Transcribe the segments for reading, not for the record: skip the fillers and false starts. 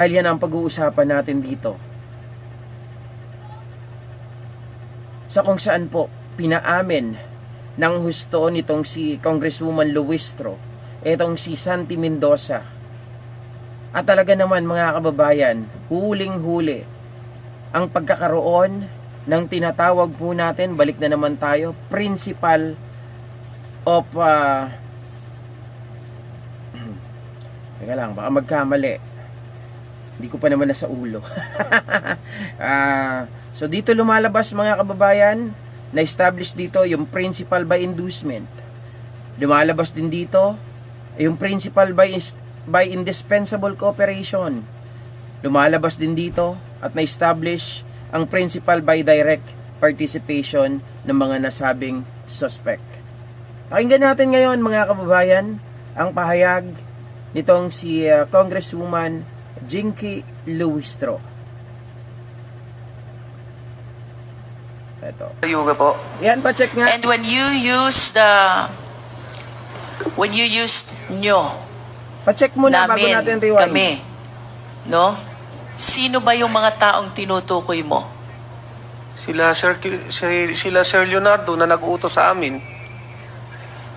Dahil yan ang pag-uusapan natin dito. Sa kung saan po pinaamin ng husto nitong si Congresswoman Luistro, itong si Santi Mendoza. At talaga naman mga kababayan, huling-huli ang pagkakaroon ng tinatawag po natin, balik na naman tayo, principal of teka lang, baka magkamali. Hindi ko pa naman nasa ulo. So dito lumalabas mga kababayan, na-establish dito yung principal by inducement. Lumalabas din dito yung principal by indispensable cooperation. Lumalabas din dito at na-establish ang principal by direct participation ng mga nasabing suspect. Pakinggan natin ngayon mga kababayan ang pahayag nitong si Congresswoman Jinky Luistro. Ito. Yuga po. Yan, pa-check nga. And when you used nyo, Pa-check muna bago namin, natin rewind. kami, no? Sino ba yung mga taong tinutukoy mo? Sila Sir Leonardo na nag-utos sa amin.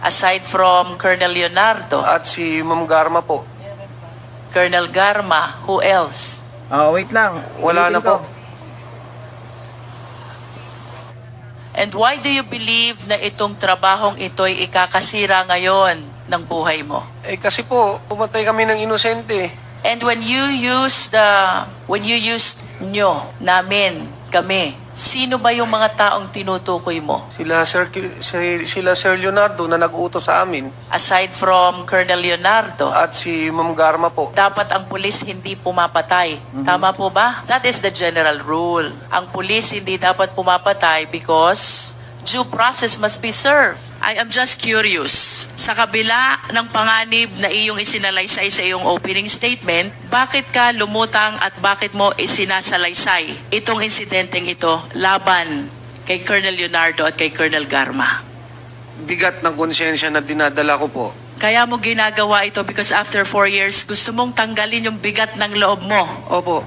Aside from Colonel Leonardo, At si Ma'am Garma po. Colonel Garma, who else? Wait lang. Wala Ulitin na po. ko. And why do you believe na itong trabahong ito'y ikakasira ngayon ng buhay mo? Eh kasi po, pumatay kami ng inosente. And when you used nyo, namin, kami, sino ba yung mga taong tinutukoy mo? Sila Sir Leonardo na nag-utos sa amin. Aside from Colonel Leonardo, At si Ma'am Garma po. dapat ang pulis hindi pumapatay. Tama po ba? That is the general rule. Ang pulis hindi dapat pumapatay because due process must be served. I am just curious. Sa kabila ng panganib na iyong isinalaysay sa iyong opening statement, bakit ka lumutang at bakit mo isinasalaysay itong insidenteng ito laban kay Colonel Leonardo at kay Colonel Garma? Bigat ng konsensya na dinadala ko po. Kaya mo ginagawa ito because after 4 years, gusto mong tanggalin yung bigat ng loob mo. Opo.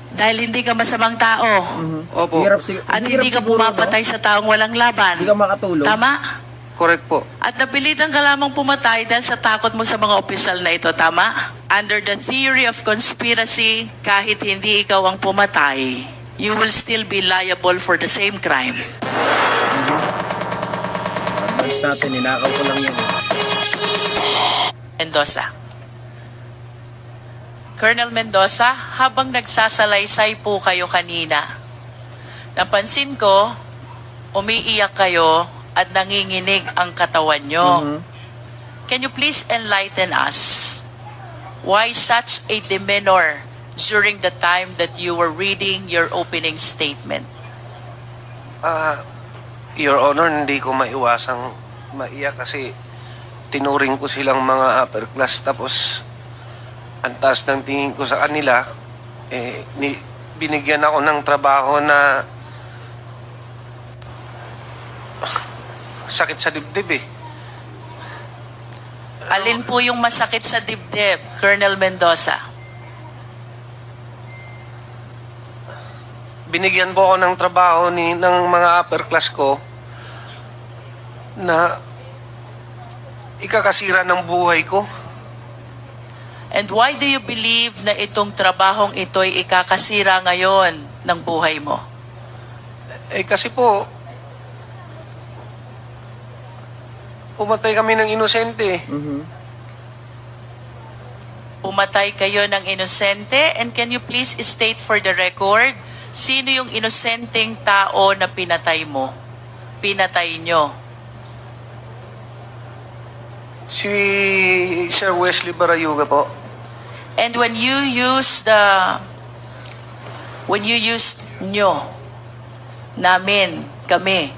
Dahil hindi ka masamang tao. Opo. At hindi ka pumapatay sa taong walang laban. Hindi ka makatulong. Tama? Correct po. At napilitan ka lamang pumatay dahil sa takot mo sa mga opisyal na ito. Tama? Under the theory of conspiracy, kahit hindi ikaw ang pumatay, you will still be liable for the same crime. Advance natin, ninakaw ko lang yun. Mendoza. Colonel Mendoza, habang nagsasalaysay po kayo kanina, napansin ko, umiiyak kayo at nanginginig ang katawan nyo. Can you please enlighten us why such a demeanor during the time that you were reading your opening statement? Your Honor, hindi ko maiwasang maiyak kasi tinuring ko silang mga upper class tapos ang taas ng tingin ko sa kanila, binigyan ako ng trabaho na sakit sa dibdib eh. Alin po yung masakit sa dibdib, Colonel Mendoza? Binigyan po ako ng trabaho ng mga upper class ko na ikakasira ng buhay ko. And why do you believe na itong trabahong ito'y ikakasira ngayon ng buhay mo? Eh kasi po, pumatay kami ng inosente. Pumatay kayo ng inosente, and can you please state for the record, sino yung inosenteng tao na pinatay mo? Pinatay nyo? Si Sir Wesley Barayuga po. And when you used nyo, namin, kami,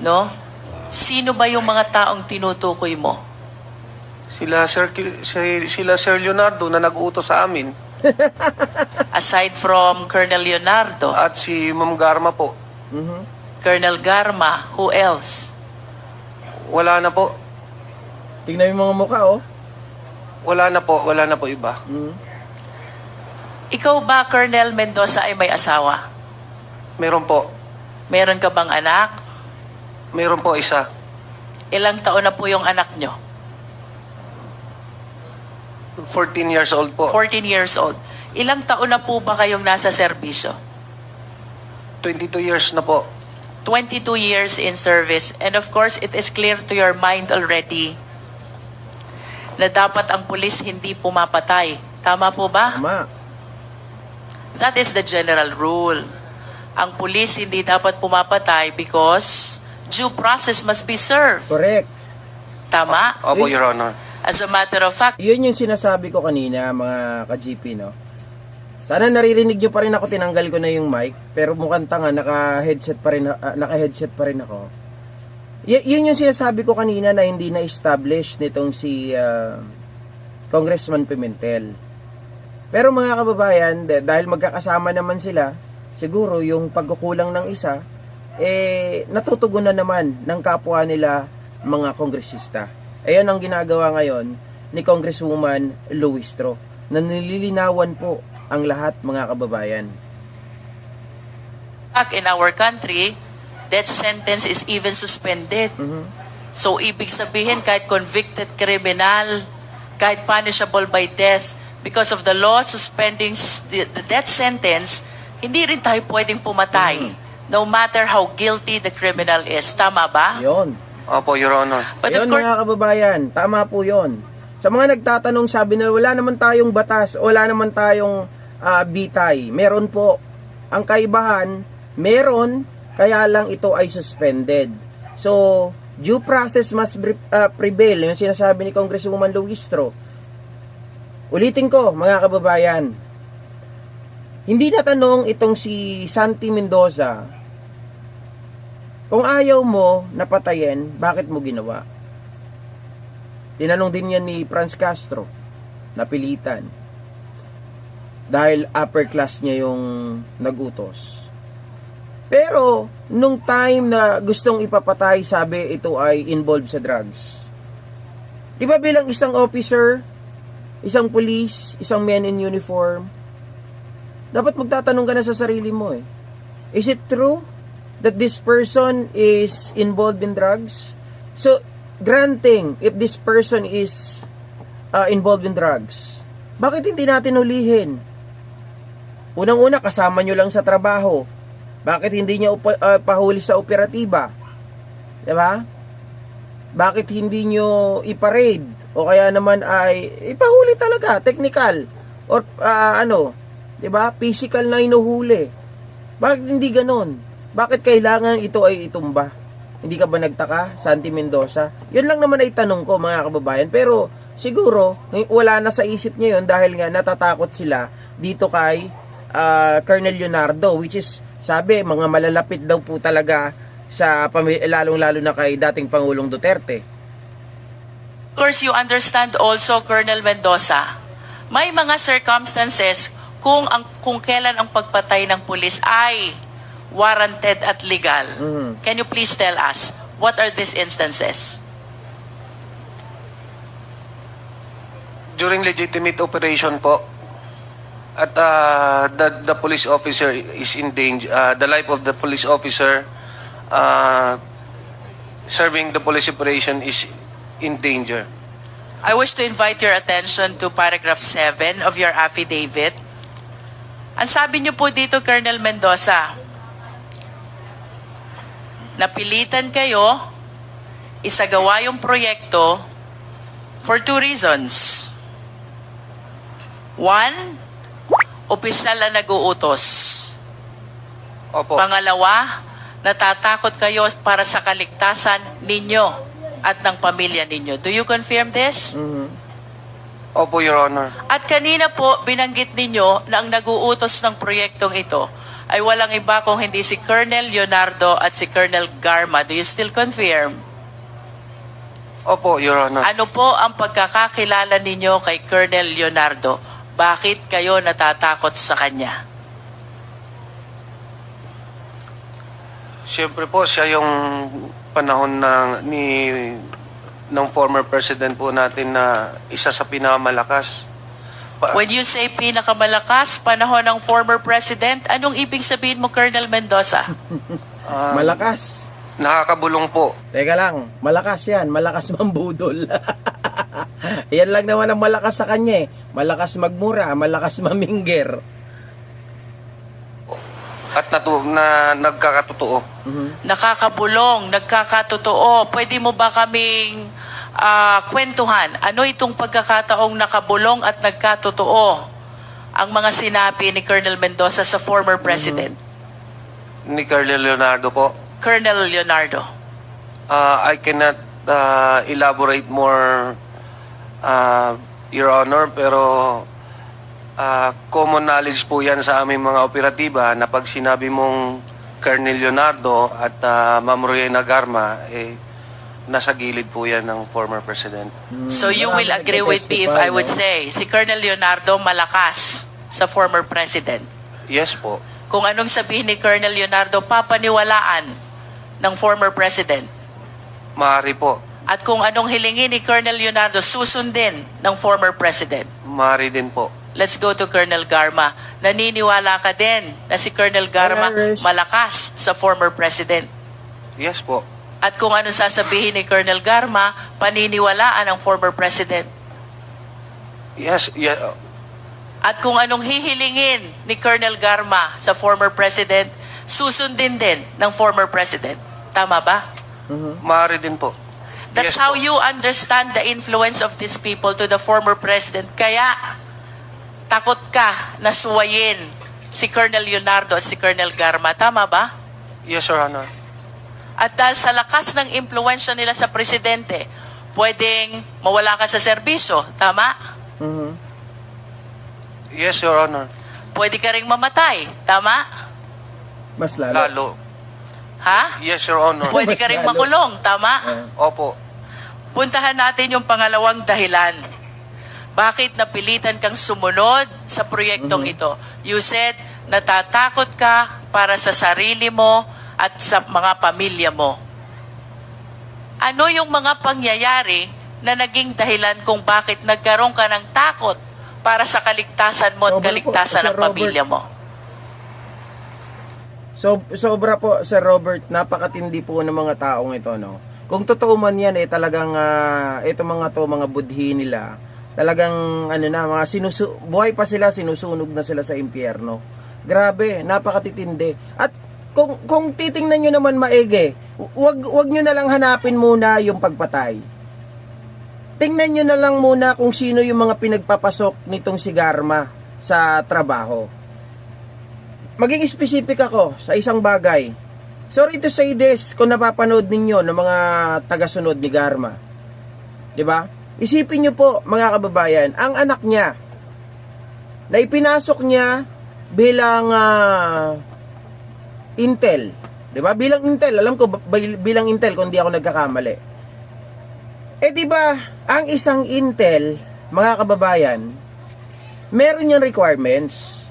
no? Sino ba yung mga taong tinutukoy mo? Sila Sir Leonardo na nag-utos sa amin. Aside from Colonel Leonardo, At si Ma'am Garma po. Colonel Garma, who else? Wala na po. Tingnan yung mga mukha, oh. Wala na po iba. Ikaw ba, Colonel Mendoza, ay may asawa? Meron po. Meron ka bang anak? Meron po isa. Ilang taon na po yung anak nyo? 14 years old po. 14 years old. Ilang taon na po ba kayong nasa serbisyo? 22 years na po. 22 years in service. And of course, it is clear to your mind already na dapat ang pulis hindi pumapatay. Tama po ba? Tama. That is the general rule. Ang pulis hindi dapat pumapatay because due process must be served. Correct. Tama? Opo, Your Honor. As a matter of fact, Yun yung sinasabi ko kanina, mga ka-GP, no? Sana naririnig nyo pa rin ako, tinanggal ko na yung mic, pero mukhang tanga, naka-headset pa rin ako. Yun yung sinasabi ko kanina na hindi na-establish nitong si Congressman Pimentel. Pero mga kababayan, dahil magkakasama naman sila, siguro yung pagkukulang ng isa, natutugunan naman ng kapwa nila mga kongresista. Ayan ang ginagawa ngayon ni Congresswoman Luistro, na nililinawan po ang lahat, mga kababayan. in our country, death sentence is even suspended. So, ibig sabihin, kahit convicted criminal, kahit punishable by death, because of the law suspending the death sentence, hindi rin tayo pwedeng pumatay, no matter how guilty the criminal is. Tama ba? Yun. Opo, Your Honor. But of Ayun, course, mga kababayan, tama po yon. Sa mga nagtatanong, sabi na wala naman tayong batas, wala naman tayong bitay. Meron po. Ang kaibahan, meron, kaya lang ito ay suspended. So, due process must prevail. Yung sinasabi ni Congresswoman Luistro. Ulitin ko, mga kababayan, hindi natanong itong si Santi Mendoza, kung ayaw mo napatayin, bakit mo ginawa? Tinanong din yan ni Franz Castro, napilitan. Dahil upper class niya yung nagutos. Pero, nung time na gustong ipapatay, sabi ito ay involved sa drugs. Di ba bilang isang officer, isang police, isang man in uniform, dapat magtatanong ka na sa sarili mo eh. Is it true that this person is involved in drugs? So, granting, if this person is involved in drugs, bakit hindi natin hulihin? Unang-una, kasama nyo lang sa trabaho. Bakit hindi nyo pahuli sa operatiba? Diba? Bakit hindi nyo iparade? O kaya naman ay ipahuli talaga, technical. Or diba? Physical na inuhuli. Bakit hindi ganon? Bakit kailangan ito ay itumba? Hindi ka ba nagtaka, Santi Mendoza? Yun lang naman ay tanong ko, mga kababayan. Pero siguro, wala na sa isip niya yun dahil nga natatakot sila dito kay Colonel Leonardo, which is, sabi, mga malalapit daw po talaga sa lalong-lalo na kay dating Pangulong Duterte. of course, you understand also, Colonel Mendoza, may mga circumstances kung kailan ang pagpatay ng pulis ay warranted at legal. Can you please tell us, what are these instances? During legitimate operation po, at the police officer is in danger, the life of the police officer serving the police operation is in danger. I wish to invite your attention to paragraph 7 of your affidavit. Ang sabi niyo po dito, Colonel Mendoza, napilitan kayo isagawa yung proyekto for 2 reasons. 1, opisyal na nag-uutos. Opo. Pangalawa, natatakot kayo para sa kaligtasan ninyo at ng pamilya ninyo. Do you confirm this? Opo, Your Honor. At kanina po, binanggit ninyo na ang nag-uutos ng proyektong ito ay walang iba kung hindi si Colonel Leonardo at si Colonel Garma. Do you still confirm? Opo, Your Honor. Ano po ang pagkakakilala ninyo kay Colonel Leonardo? Bakit kayo natatakot sa kanya? Siyempre po, siya yung panahon ng former president po natin na isa sa pinakamalakas When you say pinakamalakas, panahon ng former president, anong ibig sabihin mo, Colonel Mendoza? Malakas. Nakakabulong po. Teka lang, malakas yan. Malakas mambudol. Yan lang naman ang malakas sa kanya eh. Malakas magmura, malakas mamingger. At nagkakatotoo. Nakakabulong, nagkakatotoo. Pwede mo ba kaming kwentuhan? Ano itong pagkakataong nakabulong at nagkatotoo ang mga sinabi ni Colonel Mendoza sa former president? Ni Colonel Leonardo po. Colonel Leonardo. I cannot elaborate more, Your Honor, pero common knowledge po yan sa aming mga operatiba na pag sinabi mong Colonel Leonardo at Ma'am Rowena Garma, nasa gilid po yan ng former president. So you will agree with me if I would say, si Colonel Leonardo malakas sa former president. Yes po. Kung anong sabihin ni Colonel Leonardo, papaniwalaan ng former president. Maaari po. At kung anong hilingin ni Colonel Leonardo, susundin ng former president. Maaari din po. Let's go to Colonel Garma. Naniniwala ka din na si Colonel Garma Irish. malakas sa former president. Yes po. At kung ano sasabihin ni Colonel Garma, paniniwalaan ng former president. Yes. Yeah. At kung anong hihilingin ni Colonel Garma sa former president, susundin din ng former president. Tama ba? Maaari din po. That's Yes how po. you understand the influence of these people to the former president. Kaya, takot ka na suwayin si Colonel Leonardo at si Colonel Garma. Tama ba? Yes, Your Honor. At dahil sa lakas ng impluensya nila sa presidente, pwedeng mawala ka sa serbisyo. Tama? Yes, Your Honor. Pwede ka ring mamatay. Tama? Mas lalo. Lalo. Ha? Yes, Your Honor. Pwede ka ring makulong. Tama? Opo. Puntahan natin yung pangalawang dahilan. Bakit napilitan kang sumunod sa proyektong ito? You said, natatakot ka para sa sarili mo at sa mga pamilya mo. Ano yung mga pangyayari na naging dahilan kung bakit nagkaroon ka ng takot para sa kaligtasan mo at Sobra po, kaligtasan Sir ng pamilya mo? Sobra po, Sir Robert, napakatindi po ng mga taong ito, no? Kung totoo man yan, talagang, ito mga budhi nila, talagang, mga buhay pa sila, sinusunog na sila sa impyerno. Grabe, napakatitindi. At, kung titingnan nyo naman maigi, wag nyo na lang hanapin muna yung pagpatay. Tingnan nyo na lang muna kung sino yung mga pinagpapasok nitong si Garma sa trabaho. Maging specific ako sa isang bagay. Sorry to say this, kung napapanood ninyo ng mga tagasunod ni Garma. 'Di ba? Isipin nyo po, mga kababayan, ang anak niya na ipinasok niya bilang Intel. 'Di ba? Bilang Intel, alam ko bilang Intel kung di ako nagkakamali. Di ba, ang isang Intel, mga kababayan, meron niyang requirements.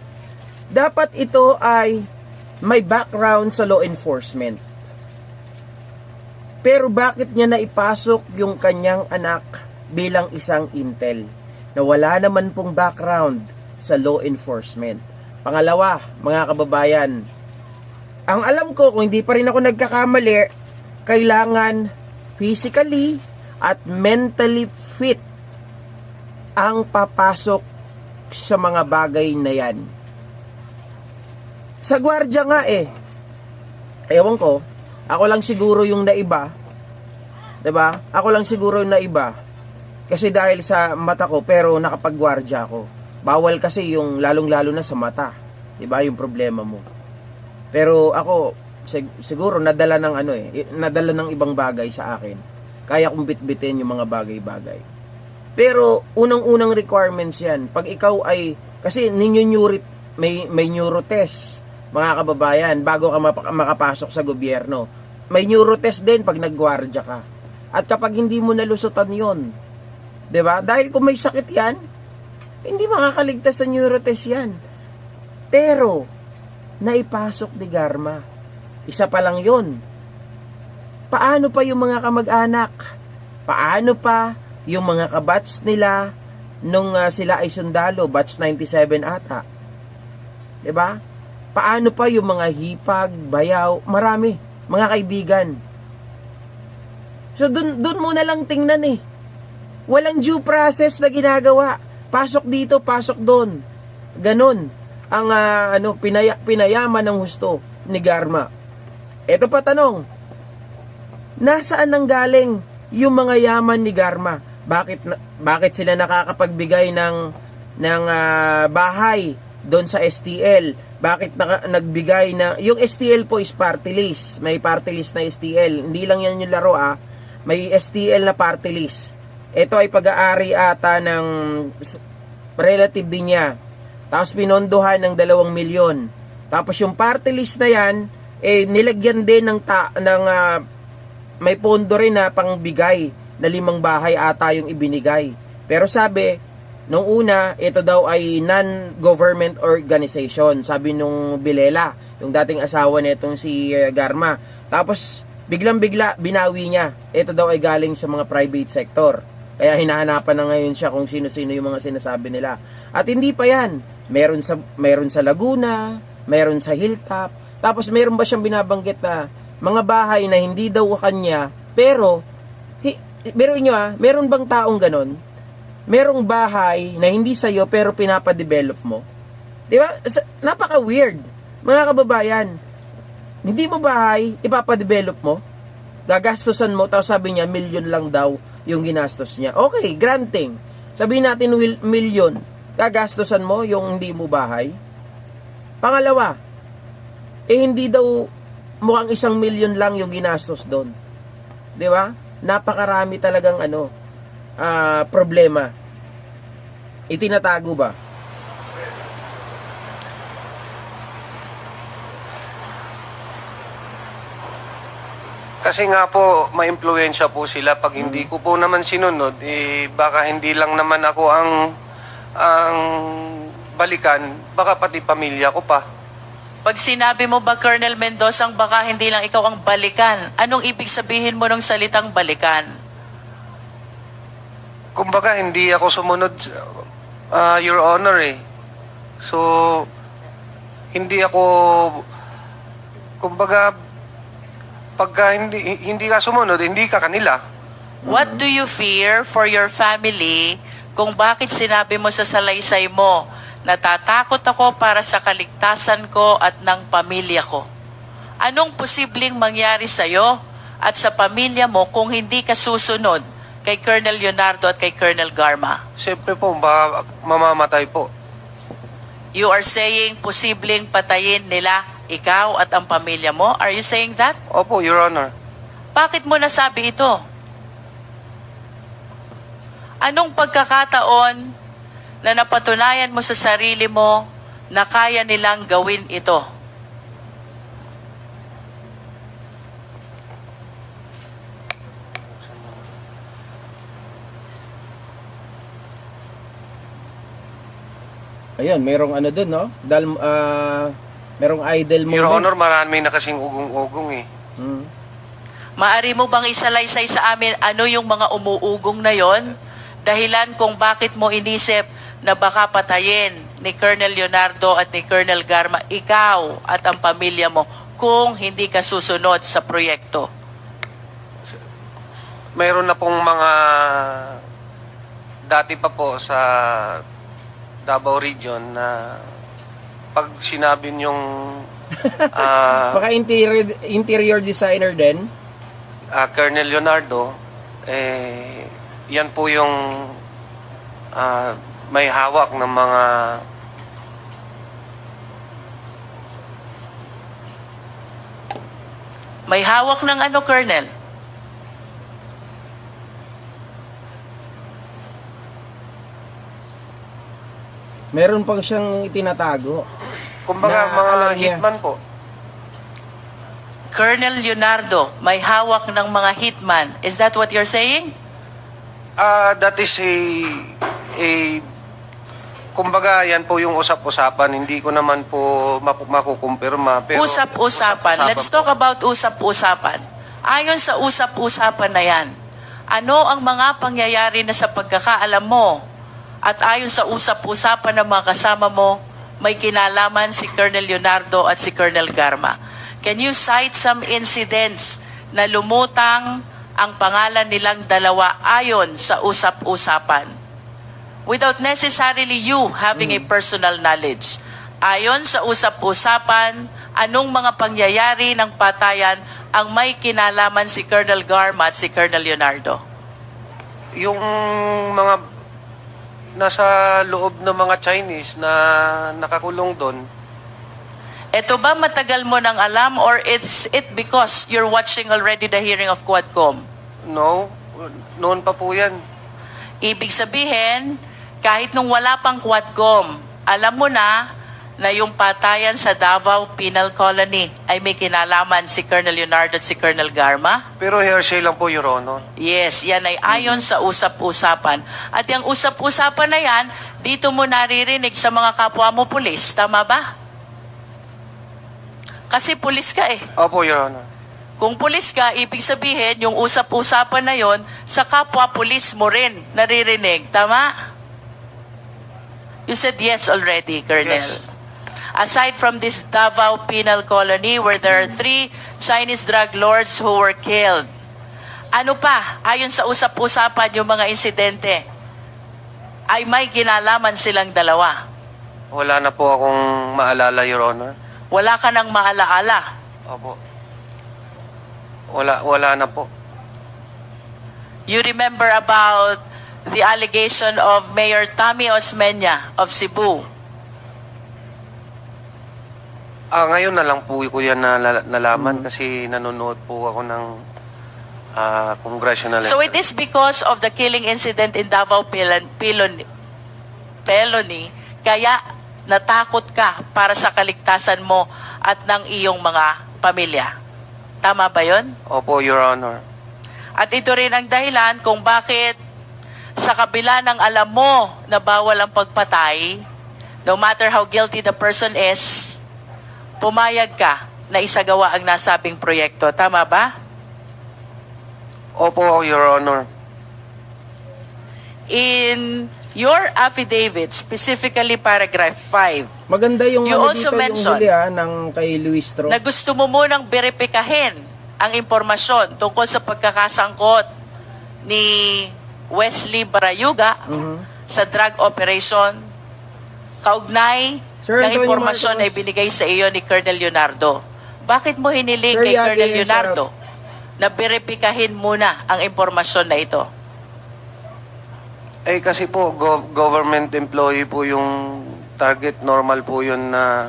Dapat ito ay may background sa law enforcement. Pero bakit niya naipasok yung kanyang anak bilang isang Intel na wala naman pong background sa law enforcement? Pangalawa, mga kababayan, ang alam ko, kung hindi pa rin ako nagkakamali, kailangan physically at mentally fit ang papasok sa mga bagay na yan. Sa gwardiya nga ewan ko, ako lang siguro yung naiba, 'di ba? Ako lang siguro yung naiba kasi dahil sa mata ko, pero nakapagwardya ako. Bawal kasi yung lalong-lalo na sa mata, 'di ba? Yung problema mo. Pero ako siguro nadala ng ibang bagay sa akin. Kaya kong bitbitin yung mga bagay-bagay. Pero unang-unang requirements 'yan. Pag ikaw ay kasi may neurotest, mga kababayan, bago ka makapasok sa gobyerno. May neurotest din pag nagwardya ka. At kapag hindi mo nalusutan yon, 'di ba? Dahil kung may sakit yan, hindi makakaligtas sa neurotest yan. Pero, naipasok ni Garma. Isa pa lang yon. Paano pa yung mga kamag-anak? Paano pa yung mga kabats nila nung sila ay sundalo, batch 97 ata. 'Di ba? Paano pa yung mga hipag, bayaw, marami, mga kaibigan. So dun mo na lang tingnan eh. Walang due process na ginagawa. Pasok dito, pasok doon. Ganon ang pinayaman ng husto ni Garma. Ito pa tanong. Nasaan nang galing yung mga yaman ni Garma? Bakit sila nakakapagbigay ng bahay doon sa STL? Bakit nagbigay na yung STL po is party list. May party list na STL. Hindi lang yan yung laro May STL na party list. Ito ay pag-aari ata ng relative din niya. Tapos pinondohan ng 2 milyon. Tapos yung party list na yan, nilagyan din ng may pondo rin na pangbigay na 5 bahay ata yung ibinigay. Pero sabi, nung una, ito daw ay non-government organization. Sabi nung Bilela, yung dating asawa nitong si Garma. Tapos, biglang-bigla, binawi niya. Ito daw ay galing sa mga private sector. Kaya hinahanapan na ngayon siya kung sino-sino yung mga sinasabi nila. At hindi pa yan. Meron sa Laguna, meron sa Hilltop. Tapos meron ba siyang binabanggit na mga bahay na hindi daw kanya, pero, meron nyo meron bang taong ganon? Merong bahay na hindi sa'yo pero pinapadevelop mo. Di ba? Napaka-weird. Mga kababayan, hindi mo bahay, ipapadevelop mo, gagastusan mo, tapos sabi niya, milyon lang daw yung ginastos niya. Okay, granting. Sabihin natin milyon, gagastusan mo yung hindi mo bahay. Pangalawa, hindi daw mukhang 1 milyon lang yung ginastos doon. Di ba? Napakarami talagang problema. Itinatago ba? Kasi nga po, maimpluwensya po sila. Pag hindi ko po naman sinunod, baka hindi lang naman ako ang balikan, baka pati pamilya ko pa. Pag sinabi mo ba, Colonel Mendoza, baka hindi lang ikaw ang balikan, anong ibig sabihin mo ng salitang balikan? Kumbaga, hindi ako sumunod, Your Honor So, hindi ako, kumbaga, pagka hindi ka sumunod, hindi ka kanila. What do you fear for your family kung bakit sinabi mo sa salaysay mo, natatakot ako para sa kaligtasan ko at ng pamilya ko? Anong posibleng mangyari sa'yo at sa pamilya mo kung hindi ka susunod kay Colonel Leonardo at kay Colonel Garma? Siyempre po, baka mamamatay po. You are saying posibleng patayin nila ikaw at ang pamilya mo? Are you saying that? Opo, Your Honor. Bakit mo nasabi ito? Anong pagkakataon na napatunayan mo sa sarili mo na kaya nilang gawin ito? Ayun, merong dun, no? Merong idol mo. Your Honor, marami na kasing ugong-ugong Maari mo bang isalaysay sa amin ano yung mga umuugong na yon? Dahilan kung bakit mo inisip na baka patayin ni Colonel Leonardo at ni Colonel Garma ikaw at ang pamilya mo kung hindi ka susunod sa proyekto? Mayroon na pong mga dati pa po sa Davao Region na pag sinabi niyong Baka interior designer din. Colonel Leonardo, yan po yung may hawak ng mga May hawak ng ano, Colonel? Meron pang siyang itinatago. kumbaga Na mga alam niya. hitman po. Colonel Leonardo, may hawak ng mga hitman. Is that what you're saying? That is kumbaga yan po yung usap-usapan. Hindi ko naman po makukumpirma. Pero Usap-usapan. Let's talk about usap-usapan. Ayon sa usap-usapan na yan, ano ang mga pangyayari na sa pagkakaalam mo at ayon sa usap-usapan ng mga kasama mo, may kinalaman si Colonel Leonardo at si Colonel Garma. Can you cite some incidents na lumutang ang pangalan nilang dalawa ayon sa usap-usapan? Without necessarily you having a personal knowledge. Ayon sa usap-usapan, anong mga pangyayari ng patayan ang may kinalaman si Colonel Garma at si Colonel Leonardo? Yung mga nasa loob ng mga Chinese na nakakulong doon, Ito ba matagal mo nang alam or it's it because you're watching already the hearing of Quadcom? no, noon pa po yan. Ibig sabihin, kahit nung wala pang Quadcom, alam mo na yung patayan sa Davao Penal Colony ay may kinalaman si Colonel Leonardo at si Colonel Garma? Pero hearsay lang po, Your Honor. Yes, yan ay ayon sa usap-usapan. At yung usap-usapan na yan, dito mo naririnig sa mga kapwa mo pulis. Tama ba? Kasi pulis ka eh. Opo, Your Honor. Kung pulis ka, ibig sabihin, yung usap-usapan na yon sa kapwa pulis mo rin naririnig. Tama? You said yes already, Colonel. Yes. Aside from this Davao Penal Colony where there are 3 Chinese drug lords who were killed, ano pa, ayon sa usap-usapan yung mga insidente, ay may kinalaman silang dalawa? Wala na po akong maalala, Your Honor. Wala ka nang maalaala. Opo. Wala na po. You remember about the allegation of Mayor Tommy Osmeña of Cebu? Ngayon na lang po ko yan nalaman kasi nanonood po ako ng congressional. So it is because of the killing incident in Davao Peloni, kaya natakot ka para sa kaligtasan mo at ng iyong mga pamilya. Tama ba yon? Opo, Your Honor. At ito rin ang dahilan kung bakit sa kabila ng alam mo na bawal ang pagpatay, no matter how guilty the person is, pumayag ka na isagawa ang nasabing proyekto. Tama ba? Opo, Your Honor. In your affidavit, specifically paragraph 5, Maganda yung You ano also dito, mentioned yung huli ng kay Luis Tro. na gusto mo munang beripikahin ang impormasyon tungkol sa pagkakasangkot ni Wesley Barayuga sa drug operation kaugnay Sir ng Antonio impormasyon na Marcos. ibinigay sa iyo ni Colonel Leonardo. Bakit mo hiniling Sir kay Yagi, Colonel shout Leonardo na beripikahin muna ang impormasyon na ito? Kasi po, government employee po yung target. Normal po yun na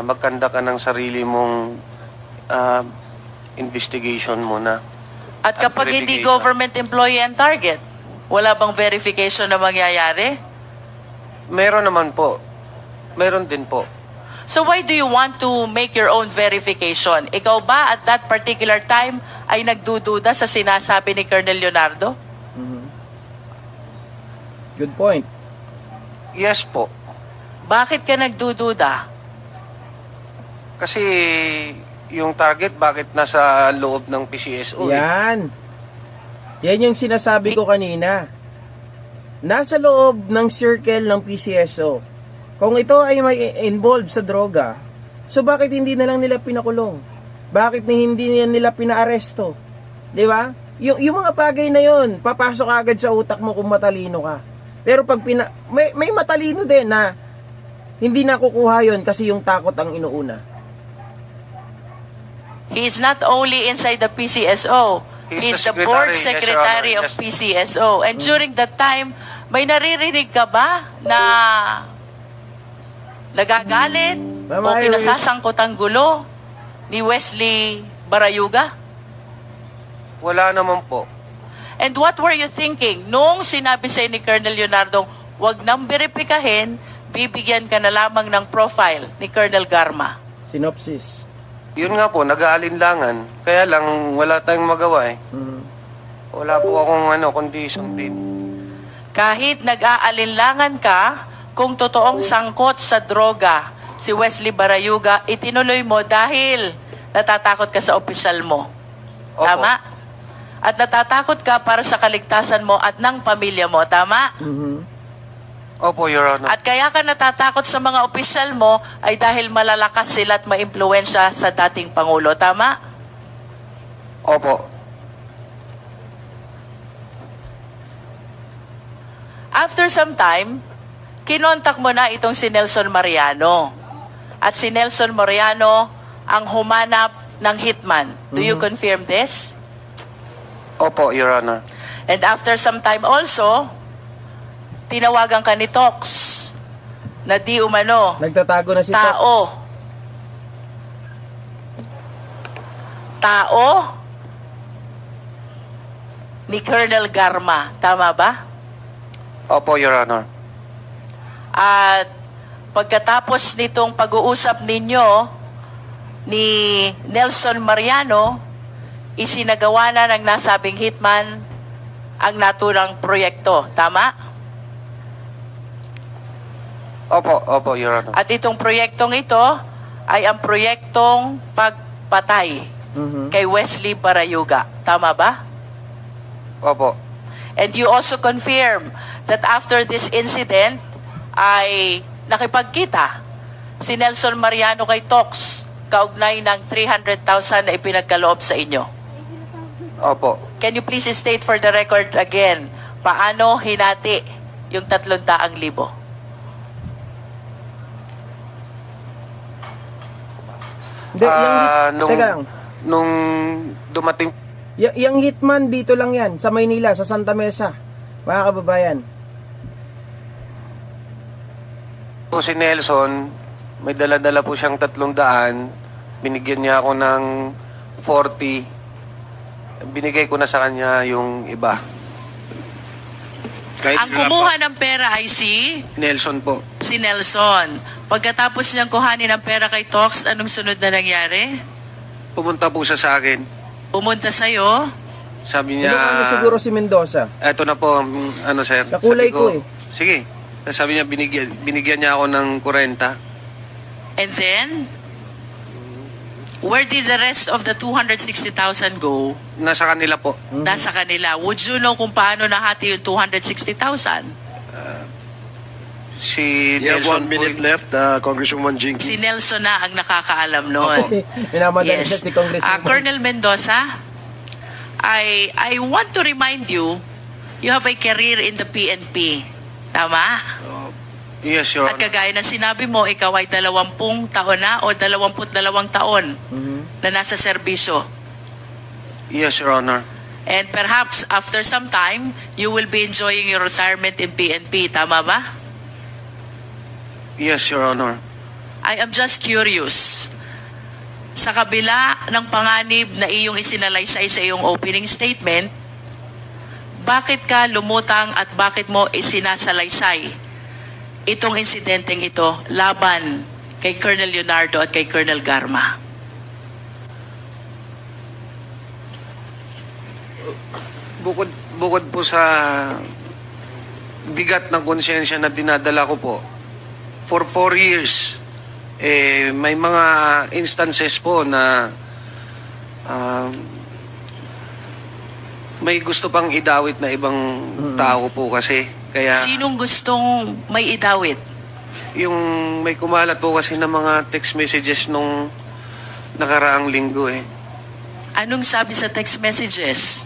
magkanda ka ng sarili mong investigation muna. At kapag hindi verification. government employee ang target, wala bang verification na mangyayari? Meron naman po. Meron din po. So why do you want to make your own verification? Ikaw ba at that particular time ay nagdududa sa sinasabi ni Colonel Leonardo? Good point. Yes po. Bakit ka nagdududa? Kasi yung target, bakit nasa loob ng PCSO? Yan. Yan yung sinasabi ko kanina. Nasa loob ng circle ng PCSO. Kung ito ay may involved sa droga, so bakit hindi na lang nila pinakulong? Bakit na hindi nila pinaaresto? Di ba? Yung mga bagay na yon, papasok agad sa utak mo kung matalino ka. Pero pag may matalino din na hindi nakukuha yon kasi yung takot ang inuuna. He is not only inside the PCSO, he is the board secretary of PCSO. And during that time, may naririnig ka ba na nagagalit o kinasasangkot ang gulo ni Wesley Barayuga? Wala naman po. And what were you thinking nung sinabi sa ni Colonel Leonardo, wag nang beripikahin, bibigyan ka na lamang ng profile ni Colonel Garma? Synopsis. Yun nga po, nag-aalinlangan. Kaya lang, wala tayong magawa eh. Wala po akong condition din. Kahit nag-aalinlangan ka, kung totoong sangkot sa droga si Wesley Barayuga, itinuloy mo dahil natatakot ka sa opisyal mo. Opo. Tama? At natatakot ka para sa kaligtasan mo at ng pamilya mo. Tama? Opo, Your Honor. At kaya ka natatakot sa mga opisyal mo ay dahil malalakas sila at maimpluwensya sa dating Pangulo. Tama? Opo. After some time, kinontak mo na itong si Nelson Mariano. At si Nelson Mariano ang humanap ng hitman. Do you confirm this? Opo, Your Honor. And after some time also, tinawagan ka ni Tox na di umano Nagtatago na si Tox. Tao ni Colonel Garma. Tama ba? Opo, Your Honor. At pagkatapos nitong pag-uusap ninyo ni Nelson Mariano, isinagawa na ng nasabing hitman ang naturang proyekto. Tama? Opo, Your Honor. At itong proyektong ito ay ang proyektong pagpatay kay Wesley Barayuga. Tama ba? Opo. And you also confirm that after this incident ay nakipagkita si Nelson Mariano kay Tox kaugnay ng 300,000 na ipinagkaloob sa inyo. Opo. Can you please state for the record again, paano hinati yung 300,000? Hindi, teka lang. Nung dumating Yung hitman dito lang yan, sa Maynila, sa Santa Mesa. Mga kababayan. po si Nelson, may dala-dala po siyang 300. Binigyan niya ako ng 40. Binigay ko na sa kanya yung iba. Ang kumuha ng pera ay si Nelson po. Nelson. Pagkatapos niyang kuhanin ng pera kay Tox, anong sunod na nangyari? Pumunta po siya sa akin. Pumunta sa'yo? Sabi Ano niya, siguro si Mendoza? eto na po, ano sir. Sa kulay Sabi ko eh. Sige. Sabi niya, binigyan niya ako ng 40. And then, where did the rest of the 260,000 go? Nasa kanila po. Nasa kanila. Would you know kung paano nahati yung 260,000? Si You have Nelson 1 minute po. left, Congresswoman Jinky. Si Nelson na ang nakakaalam noon. Minamadali siya Yes. si Congressman. Colonel Mendoza, I want to remind you, you have a career in the PNP. Tama? Yes, Your At Honor. kagaya ng sinabi mo, ikaw ay 20 taon na o 22 taon na nasa serbisyo. Yes, Your Honor. And perhaps after some time, you will be enjoying your retirement in PNP. Tama ba? Yes, Your Honor. I am just curious. Sa kabila ng panganib na iyong isinalaysay sa iyong opening statement, bakit ka lumutang at bakit mo isinasalaysay itong insidenteng ito laban kay Colonel Leonardo at kay Colonel Garma? Bukod po sa bigat ng konsyensya na dinadala ko po, for 4 years, may mga instances po na may gusto pang idawit na ibang tao po kasi. Kaya Sinong gustong may idawit? yung may kumalat po kasi ng mga text messages nung nakaraang linggo eh. Anong sabi sa text messages?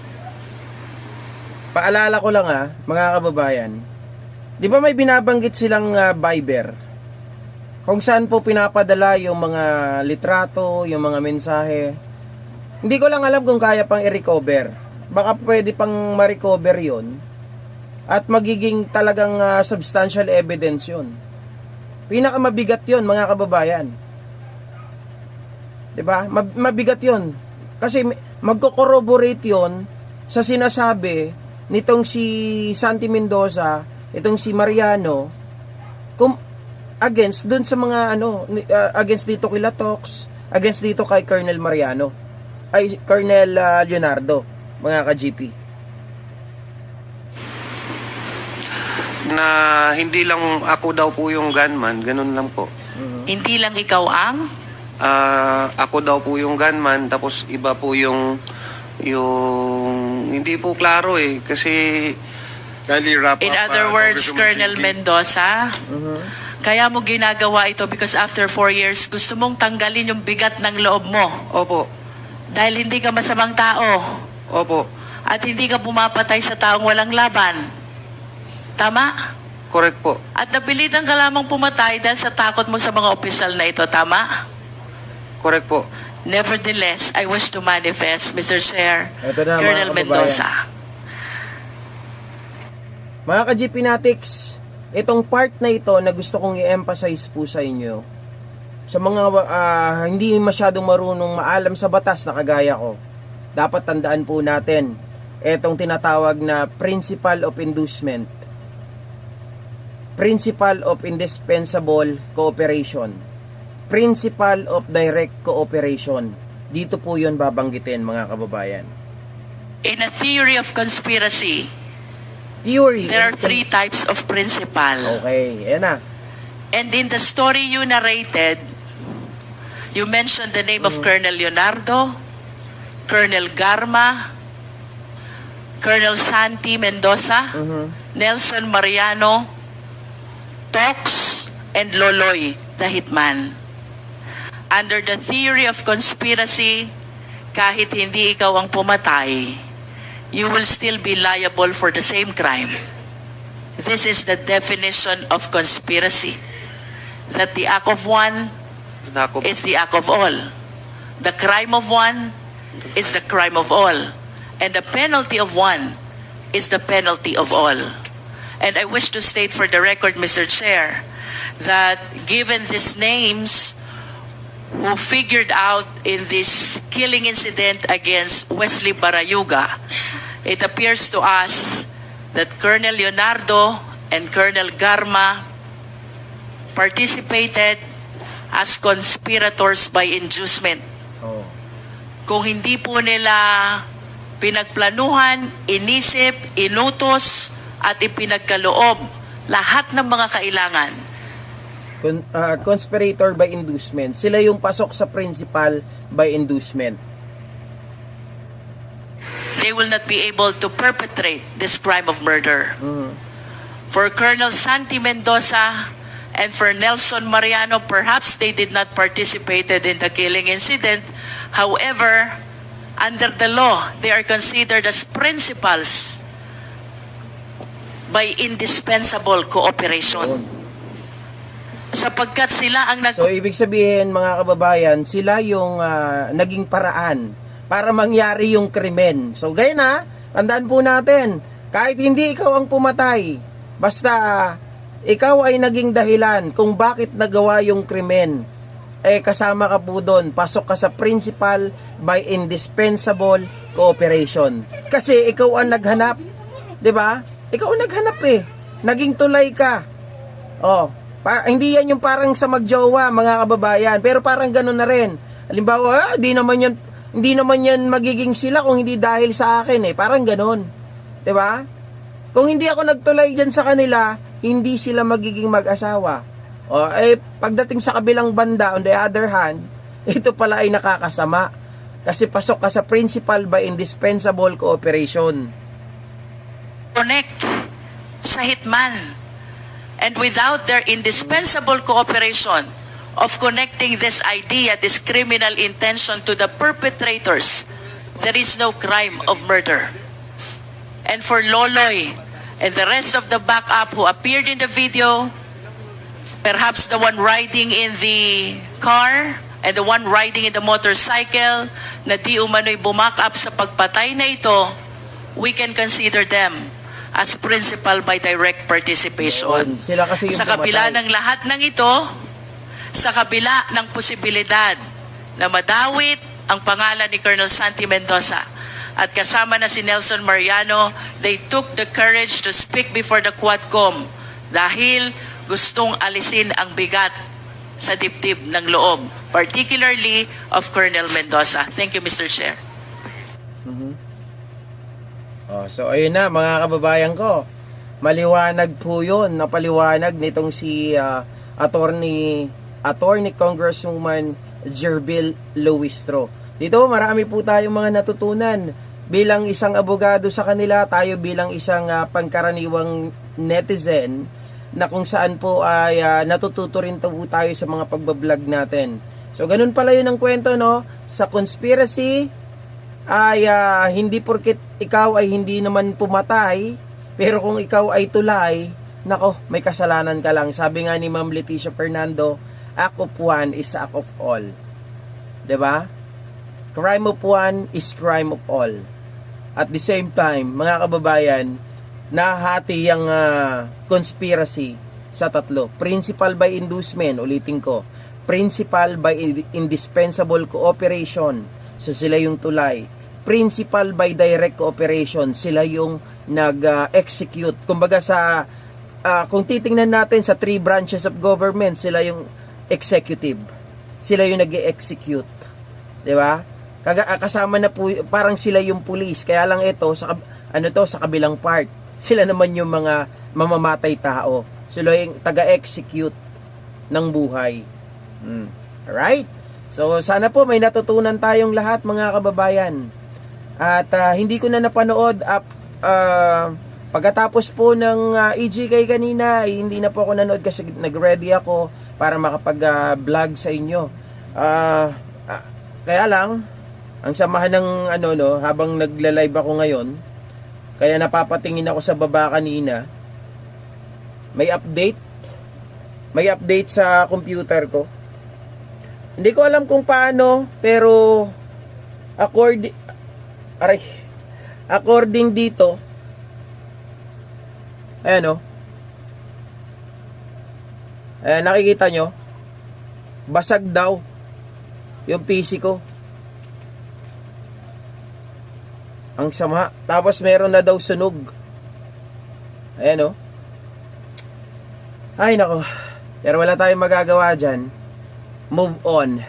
Paalala ko lang mga kababayan. Di ba may binabanggit silang Viber? Kung saan po pinapadala yung mga litrato, yung mga mensahe. Hindi ko lang alam kung kaya pang i-recover. Baka pwede pang ma-recover yun. At magiging talagang substantial evidence yun. Pinakamabigat yun, mga kababayan. Diba? Mabigat yun. Kasi magko-corroborate yun sa sinasabi nitong si Santi Mendoza, itong si Mariano, against dun sa mga against dito kay Tox, against dito kay Colonel Mariano, ay Colonel Leonardo, mga ka-GP. Na hindi lang ako daw po yung gunman, ganun lang po. Hindi lang ikaw ang? Ako daw po yung gunman, tapos iba po yung hindi po klaro eh kasi Kindly wrap up, In other words, Congresswoman Colonel Jinky. Mendoza, kaya mo ginagawa ito because after 4 years, gusto mong tanggalin yung bigat ng loob mo. Opo. Dahil hindi ka masamang tao. Opo. At hindi ka pumapatay sa taong walang laban. Tama? Correct po. At napilitan ka lamang pumatay dahil sa takot mo sa mga opisyal na ito. Tama? Correct po. Nevertheless, I wish to manifest, Mr. Chair, Ito na, mga Colonel kababayan. Mendoza. Mga ka-GP Natics, itong part na ito na gusto kong i-emphasize po sa inyo, sa mga hindi masyadong marunong maalam sa batas na kagaya ko, dapat tandaan po natin itong tinatawag na principle of inducement, principle of indispensable cooperation, principle of direct cooperation. Dito po yun babanggitin, mga kababayan. In a theory of conspiracy, Theory. there are 3 types of principle. Okay, ayan na. And in the story you narrated, you mentioned the name of Colonel Leonardo, Colonel Garma, Colonel Santi Mendoza, Nelson Mariano, Tox, and Loloy, the hitman. Under the theory of conspiracy, kahit hindi ikaw ang pumatay, you will still be liable for the same crime. This is the definition of conspiracy. That the act of one Nako. is the act of all. The crime of one is the crime of all. And the penalty of one is the penalty of all. And I wish to state for the record, Mr. Chair, that given these names who figured out in this killing incident against Wesley Barayuga, it appears to us that Colonel Leonardo and Colonel Garma participated as conspirators by inducement. Oh. Kung hindi po nila pinagplanuhan, inisip, inutos, at ipinagkaloob lahat ng mga kailangan, Conspirator by inducement. Sila yung pasok sa principal by inducement. they will not be able to perpetrate this crime of murder. For Colonel Santi Mendoza and for Nelson Mariano, perhaps they did not participated in the killing incident. However, under the law, they are considered as principals by indispensable cooperation. Sapagkat sila ang So, ibig sabihin, mga kababayan, sila yung naging paraan para mangyari yung krimen. So, gaya na, tandaan po natin, kahit hindi ikaw ang pumatay, basta ikaw ay naging dahilan kung bakit nagawa yung krimen, eh kasama ka po doon, pasok ka sa principal by indispensable cooperation. Kasi ikaw ang naghanap, 'di ba? Ikaw ang naghanap eh. Naging tulay ka. Oh, hindi yan yung parang sa magjowa, mga kababayan, pero parang ganoon na rin. Halimbawa, hindi naman yan magiging sila kung hindi dahil sa akin eh. Parang ganoon. 'Di ba? Kung hindi ako nagtulay diyan sa kanila, hindi sila magiging mag-asawa. O, eh, pagdating sa kabilang banda, on the other hand, ito pala ay nakakasama. Kasi pasok ka sa principal by indispensable cooperation. connect sa hitman. And without their indispensable cooperation of connecting this idea, this criminal intention to the perpetrators, there is no crime of murder. And for Loloy and the rest of the backup who appeared in the video, perhaps the one riding in the car and the one riding in the motorcycle na di umano'y bumack up sa pagpatay na ito, we can consider them as principal by direct participation. Yun, sila kasi yung Sa kabila pumatay. ng lahat ng ito, sa kabila ng posibilidad na madawit ang pangalan ni Colonel Santi Mendoza at kasama na si Nelson Mariano, they took the courage to speak before the Quadcom dahil gustong alisin ang bigat sa dibdib ng loob, particularly of Colonel Mendoza. Thank you, Mr. Chair. Oh, so ayun na, mga kababayan ko. Maliwanag po 'yon, napaliwanag nitong si attorney Congresswoman Jerbil Luistro. Dito marami po tayong mga natutunan bilang isang abogado sa kanila, tayo bilang isang pangkaraniwang netizen, na kung saan po ay natututo rin po tayo sa mga pagbablog natin. So, ganun pala yun ang kwento, no? Sa conspiracy, ay hindi porket ikaw ay hindi naman pumatay, pero kung ikaw ay tulay, nako, may kasalanan ka lang. Sabi nga ni Ma'am Leticia Fernando, act of one is act of all. 'Di ba? Crime of one is crime of all. At the same time, mga kababayan, nahati yung conspiracy sa tatlo. Principal by inducement, ulitin ko. Principal by indispensable cooperation. So sila yung tulay. Principal by direct cooperation, sila yung nag-execute. Kumbaga sa kung titingnan natin sa three branches of government, sila yung executive. Sila yung nag-execute. 'Di ba? Kasama na po, parang sila yung police. Kaya lang ito sa sa kabilang part. Sila naman yung mga mamamatay tao. Sila yung taga-execute ng buhay. Alright? So, sana po may natutunan tayong lahat, mga kababayan. At hindi ko na napanood pagkatapos po ng EGK kanina, hindi na po ako nanood kasi nag-ready ako para makapag-vlog sa inyo. Kaya lang, ang samahan ng habang nagla-live ako ngayon, kaya napapatingin ako sa baba kanina, may update sa computer ko. Hindi ko alam kung paano, pero according dito, ayan ayan, nakikita nyo, basag daw yung PC ko. Ang sama. Tapos meron na daw sunog. Ayan Ay nako. Pero wala tayong magagawa dyan. Move on.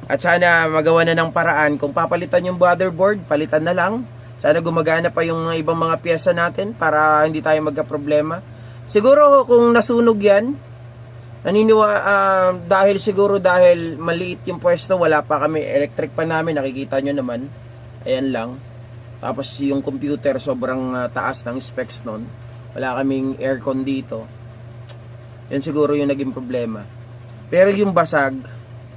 At sana magawa na ng paraan. Kung papalitan yung motherboard, palitan na lang. Sana gumagana pa yung ibang mga piyesa natin para hindi tayo magka-problema. Siguro kung nasunog yan, dahil maliit yung pwesto, wala pa kami, electric pa namin, nakikita nyo naman. Ayan lang. Tapos yung computer sobrang taas ng specs nun. Wala kaming aircon dito. Yan siguro yung naging problema. Pero yung basag,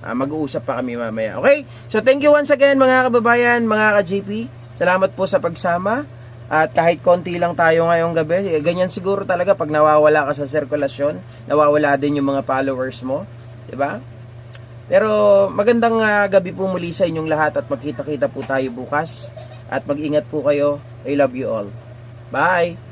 mag-uusap pa kami mamaya. Okay? So thank you once again, mga kababayan, mga ka-GP. Salamat po sa pagsama. At kahit konti lang tayo ngayong gabi, ganyan siguro talaga pag nawawala ka sa sirkulasyon, nawawala din yung mga followers mo. 'Di ba? Pero magandang gabi po muli sa inyong lahat at magkita-kita po tayo bukas. At mag-ingat po kayo. I love you all. Bye!